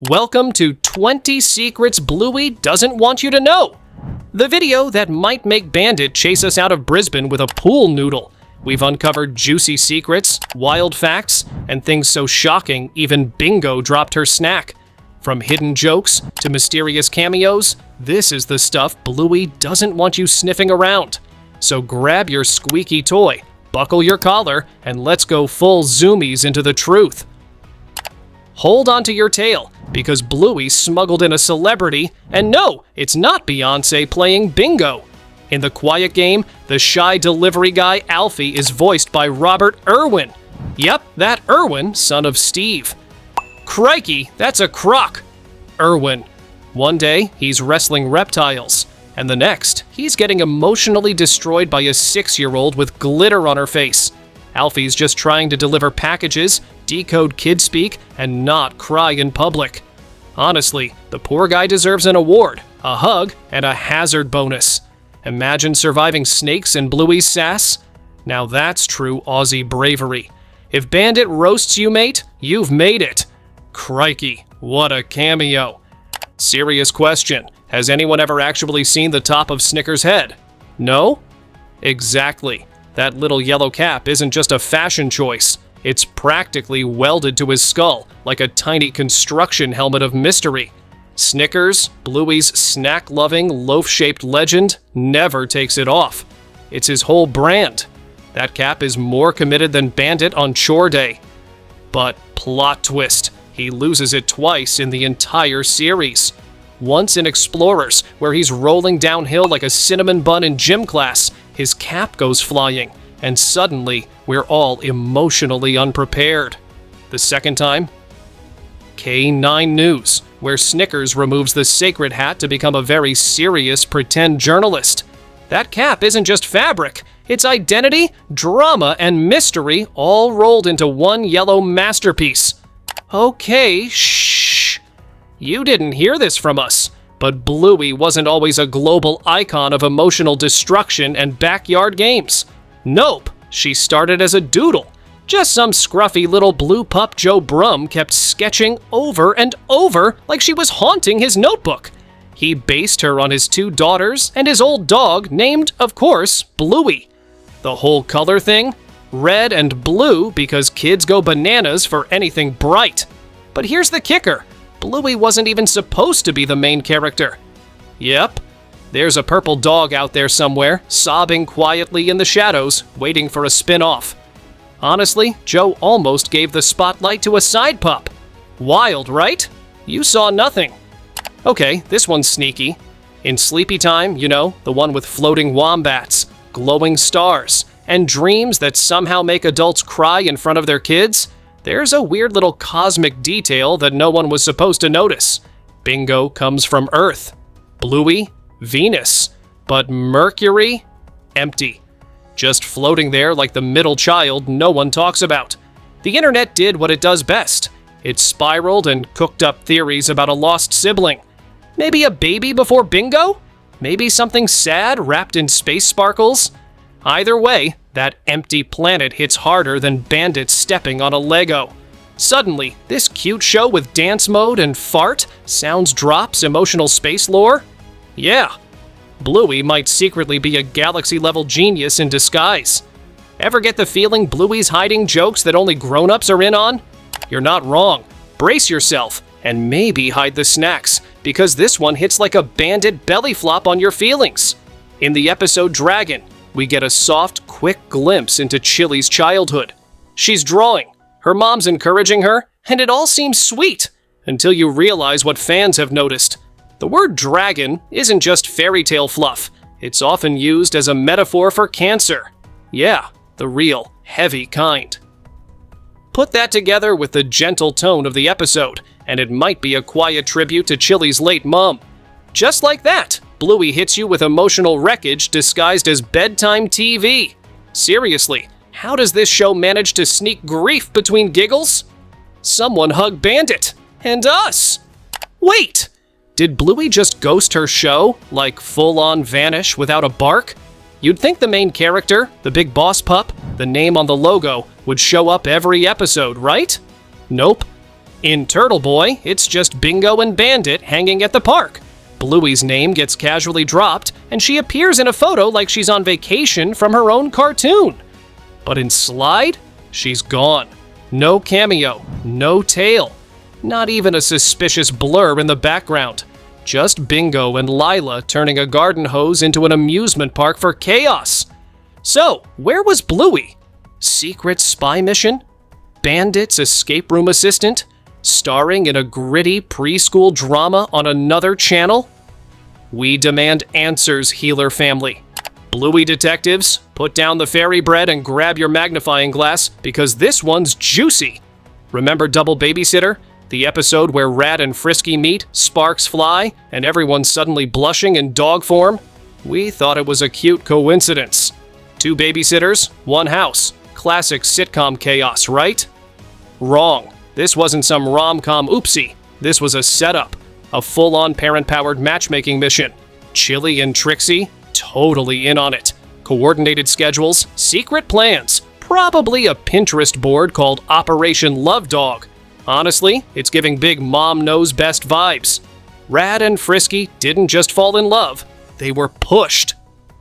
Welcome to 20 Secrets Bluey Doesn't Want You to Know, the video that might make Bandit chase us out of Brisbane with a pool noodle. We've uncovered juicy secrets, wild facts, and things so shocking even Bingo dropped her snack. From hidden jokes to mysterious cameos, this is the stuff Bluey doesn't want you sniffing around. So grab your squeaky toy, buckle your collar, and let's go full zoomies into the truth. Hold onto your tail, because Bluey smuggled in a celebrity, and no, it's not Beyonce playing Bingo. In the quiet game, the shy delivery guy Alfie is voiced by Robert Irwin. Yep, that Irwin, son of Steve. Crikey, that's a croc. Irwin. One day, he's wrestling reptiles, and the next, he's getting emotionally destroyed by a 6-year-old with glitter on her face. Alfie's just trying to deliver packages, decode kid speak, and not cry in public. Honestly, the poor guy deserves an award, a hug, and a hazard bonus. Imagine surviving snakes and Bluey's sass? Now that's true Aussie bravery. If Bandit roasts you, mate, you've made it. Crikey, what a cameo. Serious question, has anyone ever actually seen the top of Snicker's head? No? Exactly. That little yellow cap isn't just a fashion choice. It's practically welded to his skull, like a tiny construction helmet of mystery. Snickers, Bluey's snack-loving, loaf-shaped legend, never takes it off. It's his whole brand. That cap is more committed than Bandit on chore day. But plot twist, he loses it twice in the entire series. Once in Explorers, where he's rolling downhill like a cinnamon bun in gym class, his cap goes flying, and suddenly we're all emotionally unprepared. The second time? K9 News, where Snickers removes the sacred hat to become a very serious pretend journalist. That cap isn't just fabric, it's identity, drama, and mystery all rolled into one yellow masterpiece. Okay, shh. You didn't hear this from us, but Bluey wasn't always a global icon of emotional destruction and backyard games. Nope, she started as a doodle. Just some scruffy little blue pup Joe Brum kept sketching over and over like she was haunting his notebook. He based her on his 2 daughters and his old dog named, of course, Bluey. The whole color thing? Red and blue because kids go bananas for anything bright. But here's the kicker. Bluey wasn't even supposed to be the main character. Yep, there's a purple dog out there somewhere, sobbing quietly in the shadows, waiting for a spin-off. Honestly, Joe almost gave the spotlight to a side pup. Wild, right? You saw nothing. Okay, this one's sneaky. In Sleepy Time, you know, the one with floating wombats, glowing stars, and dreams that somehow make adults cry in front of their kids, there's a weird little cosmic detail that no one was supposed to notice. Bingo comes from Earth. Bluey, Venus. But Mercury? Empty. Just floating there like the middle child no one talks about. The internet did what it does best. It spiraled and cooked up theories about a lost sibling. Maybe a baby before Bingo? Maybe something sad wrapped in space sparkles? Either way, that empty planet hits harder than Bandit stepping on a Lego. Suddenly, this cute show with dance mode and fart, sounds drops, emotional space lore? Yeah, Bluey might secretly be a galaxy-level genius in disguise. Ever get the feeling Bluey's hiding jokes that only grown-ups are in on? You're not wrong. Brace yourself, and maybe hide the snacks, because this one hits like a Bandit belly flop on your feelings. In the episode Dragon, we get a soft, quick glimpse into Chili's childhood. She's drawing, her mom's encouraging her, and it all seems sweet, until you realize what fans have noticed. The word dragon isn't just fairy tale fluff, it's often used as a metaphor for cancer. Yeah, the real, heavy kind. Put that together with the gentle tone of the episode, and it might be a quiet tribute to Chili's late mom. Just like that, Bluey hits you with emotional wreckage disguised as bedtime TV. Seriously, how does this show manage to sneak grief between giggles? Someone hug Bandit. And us. Wait, did Bluey just ghost her show? Like full-on vanish without a bark? You'd think the main character, the big boss pup, the name on the logo, would show up every episode, right? Nope. In Turtle Boy, it's just Bingo and Bandit hanging at the park. Bluey's name gets casually dropped, and she appears in a photo like she's on vacation from her own cartoon. But in Slide, she's gone. No cameo, no tail. Not even a suspicious blur in the background. Just Bingo and Lila turning a garden hose into an amusement park for chaos. So, where was Bluey? Secret spy mission? Bandit's escape room assistant? Starring in a gritty preschool drama on another channel? We demand answers, Healer family. Bluey detectives, put down the fairy bread and grab your magnifying glass because this one's juicy. Remember Double Babysitter? The episode where Rad and Frisky meet, sparks fly, and everyone's suddenly blushing in dog form? We thought it was a cute coincidence. 2 babysitters, 1 house. Classic sitcom chaos, right? Wrong. This wasn't some rom-com oopsie. This was a setup. A full-on parent-powered matchmaking mission. Chilly and Trixie? Totally in on it. Coordinated schedules, secret plans, probably a Pinterest board called Operation Love Dog. Honestly, it's giving big Mom Knows Best vibes. Rad and Frisky didn't just fall in love, they were pushed.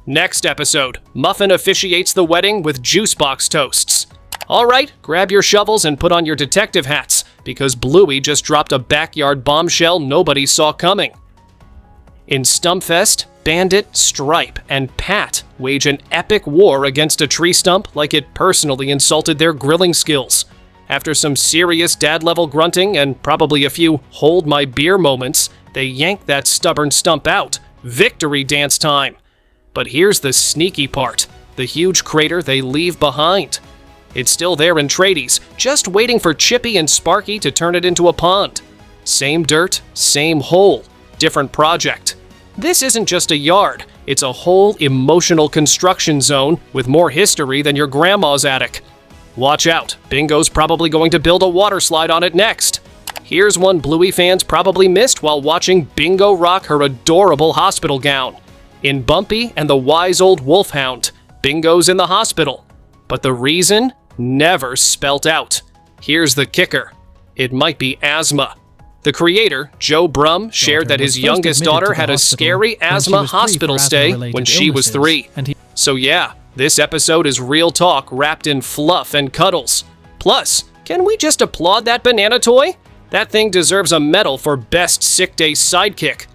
Next episode, Muffin officiates the wedding with juice box toasts. Alright, grab your shovels and put on your detective hats, because Bluey just dropped a backyard bombshell nobody saw coming. In Stumpfest, Bandit, Stripe, and Pat wage an epic war against a tree stump like it personally insulted their grilling skills. After some serious dad-level grunting and probably a few hold my beer moments, they yank that stubborn stump out. Victory dance time. But here's the sneaky part, the huge crater they leave behind. It's still there in tradies, just waiting for Chippy and Sparky to turn it into a pond. Same dirt, same hole, different project. This isn't just a yard, it's a whole emotional construction zone with more history than your grandma's attic. Watch out, Bingo's probably going to build a water slide on it next. Here's one Bluey fans probably missed while watching Bingo rock her adorable hospital gown. In Bumpy and the Wise Old Wolfhound, Bingo's in the hospital. But the reason? Never spelt out. Here's the kicker. It might be asthma. The creator, Joe Brum, shared that his youngest daughter had a scary asthma hospital stay when she was 3. So yeah, this episode is real talk wrapped in fluff and cuddles. Plus, can we just applaud that banana toy? That thing deserves a medal for best sick day sidekick.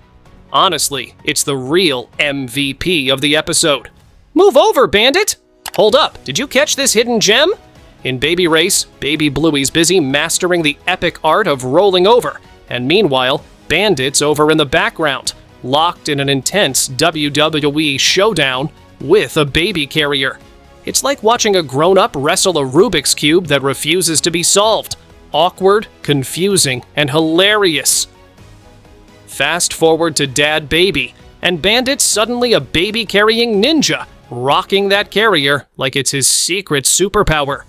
Honestly, it's the real MVP of the episode. Move over, Bandit! Hold up, did you catch this hidden gem? In Baby Race, Baby Bluey's busy mastering the epic art of rolling over, and meanwhile, Bandit's over in the background, locked in an intense WWE showdown with a baby carrier. It's like watching a grown-up wrestle a Rubik's Cube that refuses to be solved. Awkward, confusing, and hilarious. Fast forward to Dad Baby, and Bandit's suddenly a baby-carrying ninja, rocking that carrier like it's his secret superpower.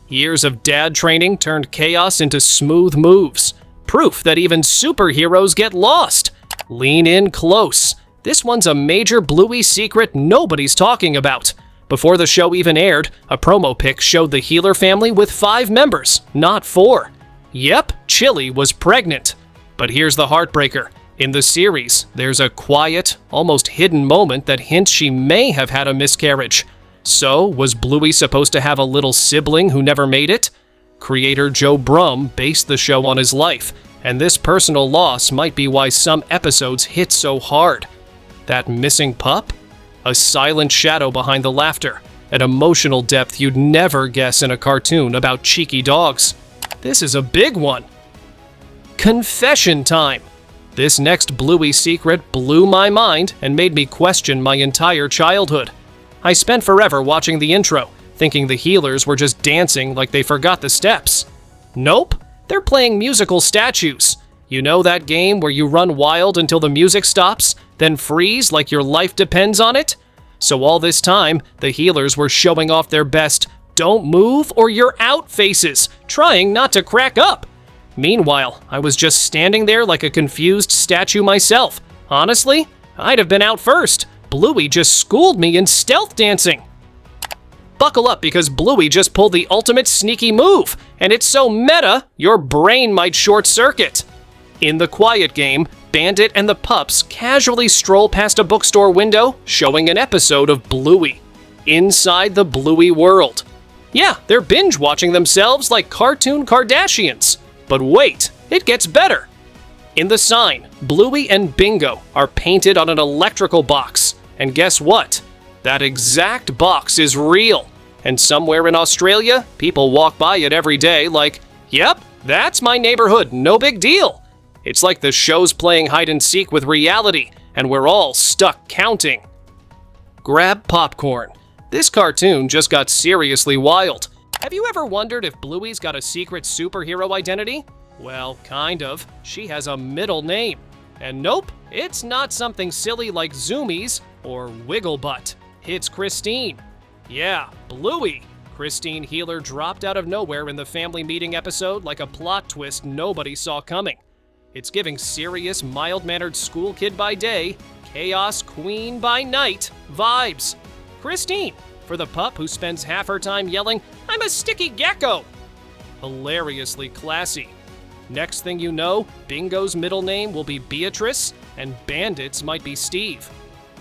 Years of dad training turned chaos into smooth moves. Proof that even superheroes get lost. Lean in close. This one's a major Bluey secret nobody's talking about. Before the show even aired, a promo pic showed the Healer family with 5 members, not 4. Yep, Chili was pregnant. But here's the heartbreaker. In the series, there's a quiet, almost hidden moment that hints she may have had a miscarriage. So, was Bluey supposed to have a little sibling who never made it? Creator Joe Brum based the show on his life, and this personal loss might be why some episodes hit so hard. That missing pup? A silent shadow behind the laughter, an emotional depth you'd never guess in a cartoon about cheeky dogs. This is a big one. Confession time! This next Bluey secret blew my mind and made me question my entire childhood. I spent forever watching the intro, thinking the Healers were just dancing like they forgot the steps. Nope, they're playing musical statues. You know that game where you run wild until the music stops, then freeze like your life depends on it? So all this time, the Healers were showing off their best "don't move or you're out" faces, trying not to crack up. Meanwhile, I was just standing there like a confused statue myself. Honestly, I'd have been out first. Bluey just schooled me in stealth dancing. buckle up because Bluey just pulled the ultimate sneaky move, and it's so meta, your brain might short circuit. In the quiet game, Bandit and the pups casually stroll past a bookstore window showing an episode of Bluey. Inside the Bluey world. Yeah, they're binge watching themselves like cartoon Kardashians. But wait, it gets better. In the sign, Bluey and Bingo are painted on an electrical box. And guess what? That exact box is real. And somewhere in Australia, people walk by it every day like, yep, that's my neighborhood, no big deal. It's like the show's playing hide and seek with reality, and we're all stuck counting. Grab popcorn. This cartoon just got seriously wild. Have you ever wondered if Bluey's got a secret superhero identity? Well, kind of. She has a middle name. And nope, it's not something silly like Zoomies or Wigglebutt. It's Christine. Yeah, Bluey. Christine Healer dropped out of nowhere in the family meeting episode like a plot twist nobody saw coming. It's giving serious, mild-mannered school kid by day, chaos queen by night vibes. Christine, for the pup who spends half her time yelling, "I'm a sticky gecko!" Hilariously classy. Next thing you know, Bingo's middle name will be Beatrice, and Bandit's might be Steve.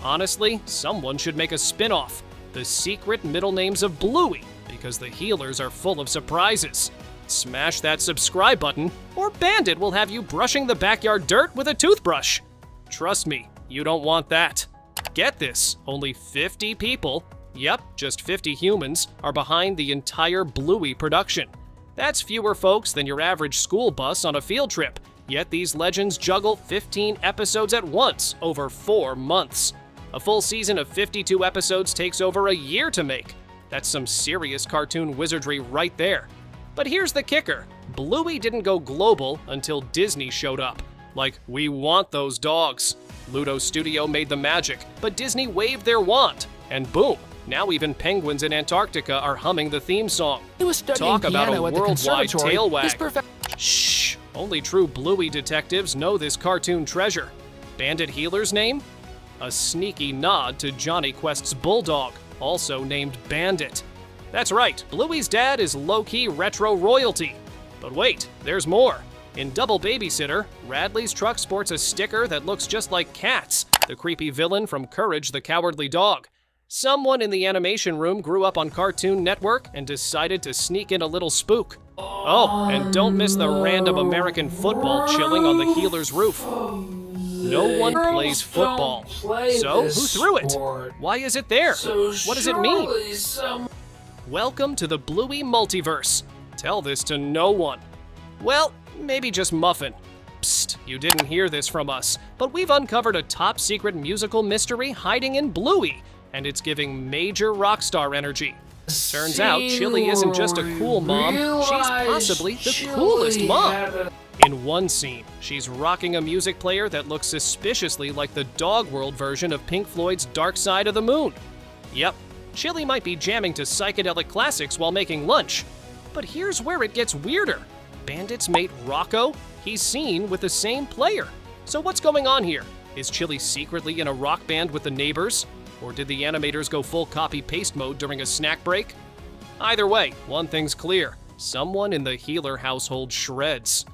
Honestly, someone should make a spin-off, The Secret Middle Names of Bluey, because the Healers are full of surprises. Smash that subscribe button, or Bandit will have you brushing the backyard dirt with a toothbrush. Trust me, you don't want that. Get this, only 50 people, yep, just 50 humans, are behind the entire Bluey production. That's fewer folks than your average school bus on a field trip, yet these legends juggle 15 episodes at once over 4 months. A full season of 52 episodes takes over a year to make. That's some serious cartoon wizardry right there. But here's the kicker. Bluey didn't go global until Disney showed up. Like, we want those dogs. Ludo Studio made the magic, but Disney waved their wand. And boom, now even penguins in Antarctica are humming the theme song. Talk about a worldwide tail wag. Shh, only true Bluey detectives know this cartoon treasure. Bandit Healer's name? A sneaky nod to Johnny Quest's bulldog, also named Bandit. That's right, Bluey's dad is low-key retro royalty. But wait, there's more. In Double Babysitter, Radley's truck sports a sticker that looks just like Cats, the creepy villain from Courage the Cowardly Dog. Someone in the animation room grew up on Cartoon Network and decided to sneak in a little spook. Oh, and don't miss the random American football chilling on the Healer's roof. No one plays football. So, who threw it? Why is it there? What does it mean? Welcome to the Bluey multiverse. Tell this to no one. Well, maybe just Muffin. Psst, you didn't hear this from us, but we've uncovered a top-secret musical mystery hiding in Bluey, and it's giving major rock star energy. Turns out Chili isn't just a cool mom, she's possibly the coolest mom. In one scene, she's rocking a music player that looks suspiciously like the Dog World version of Pink Floyd's Dark Side of the Moon. Yep, Chili might be jamming to psychedelic classics while making lunch. But here's where it gets weirder. Bandit's mate Rocco, he's seen with the same player. So what's going on here? Is Chili secretly in a rock band with the neighbors? Or did the animators go full copy-paste mode during a snack break? Either way, one thing's clear. Someone in the Healer household shreds.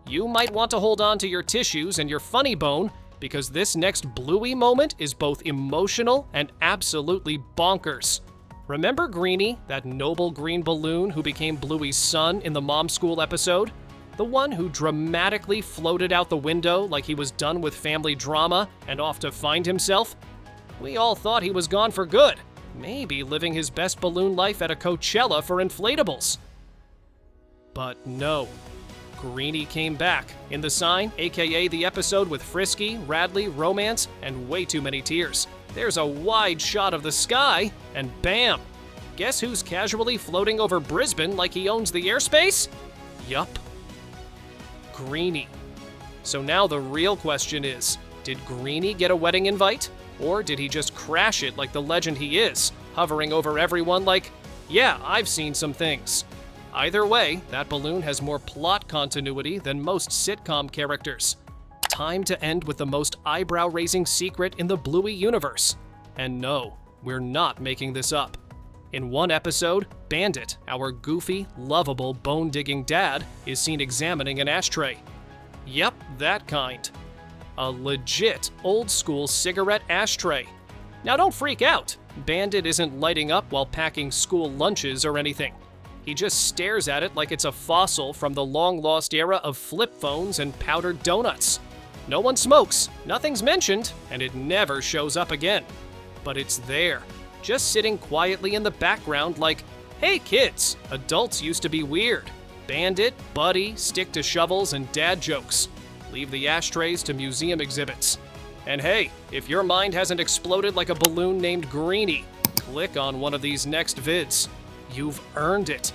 You might want to hold on to your tissues and your funny bone, because this next Bluey moment is both emotional and absolutely bonkers. Remember Greenie, that noble green balloon who became Bluey's son in the Mom School episode? The one who dramatically floated out the window like he was done with family drama and off to find himself? We all thought he was gone for good, maybe living his best balloon life at a Coachella for inflatables. But no. Greenie came back, in the sign, aka the episode with Frisky, Radley, romance, and way too many tears. There's a wide shot of the sky, and bam! Guess who's casually floating over Brisbane like he owns the airspace? Yup. Greenie. So now the real question is, did Greenie get a wedding invite? Or did he just crash it like the legend he is, hovering over everyone like, yeah, I've seen some things. Either way, that balloon has more plot continuity than most sitcom characters. Time to end with the most eyebrow-raising secret in the Bluey universe. And no, we're not making this up. In one episode, Bandit, our goofy, lovable, bone-digging dad, is seen examining an ashtray. Yep, that kind. A legit, old-school cigarette ashtray. Now don't freak out. Bandit isn't lighting up while packing school lunches or anything. He just stares at it like it's a fossil from the long-lost era of flip phones and powdered donuts. No one smokes, nothing's mentioned, and it never shows up again. But it's there, just sitting quietly in the background like, hey kids, adults used to be weird. Bandit, Buddy, stick to shovels, and dad jokes. Leave the ashtrays to museum exhibits. And hey, if your mind hasn't exploded like a balloon named Greenie, click on one of these next vids. You've earned it.